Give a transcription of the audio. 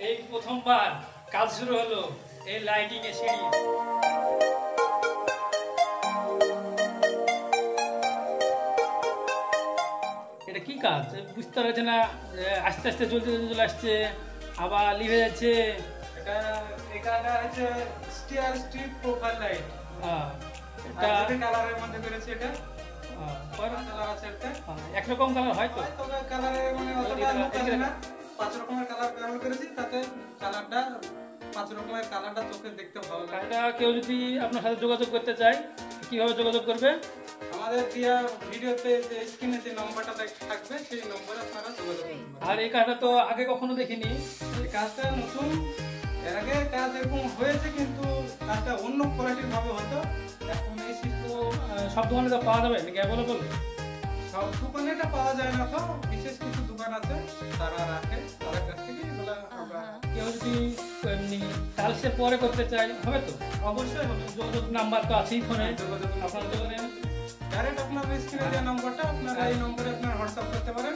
এই প্রথমবার কাজ শুরু হলো এই লাইটিং এর সিঁড়ি। এটা কি কাজ বুঝতে পারছে না, আস্তে আস্তে জ্বলতে চলে আসছে, আবার লিভে যাচ্ছে। এটা এখানে আছে স্টিয়ার স্ট্রিপ প্রোফাইল লাইট। এটা কালারের মধ্যে করেছে। এটা কয়টা কালার আছে? এটা একরকম কালার হয় তো, তবে কালারের মানে অতটা লুকায় না। 5 রকমের কালার ব্যবহার করেছি, তাতে কালারটা 5 রকমের কালারটা চোখে দেখতে ভালো লাগে। এটা কেউ যদি আপনার সাথে যোগাযোগ করতে চায় কিভাবে যোগাযোগ করবে? আমাদের দিয়া ভিডিওতে যে স্ক্রিনে যে নম্বরটা থাকবে সেই নম্বরে আপনারা যোগাযোগ করবেন। আর এই কাজটা তো আগে কখনো দেখিনি, এই কাজটা নতুন। এর আগে কাজ এরকম হয়েছে, কিন্তু কাজটা অন্য কোয়ালিটির ভাবে হতো। এখন এই সব দোকানে তো পাওয়া যাবে নাকি অ্যাভেলেবল? সব দোকানে এটা পাওয়া যায় না, তো বিশেষ কিছু দোকান আছে তারা রাখে, তাদের কাছ থেকে এগুলো আমরা। কেউ যদি এমনি টাইলসে পরে করতে চায় হবে তো? অবশ্যই হবে। যোগাযোগ নাম্বার তো আছেই ফোনে, যোগাযোগ আপনার দোকানে ডাইরেক্ট আপনার স্ক্রিনে যে নম্বরটা, আপনারা এই নম্বরে আপনার হোয়াটসঅ্যাপ করতে পারেন।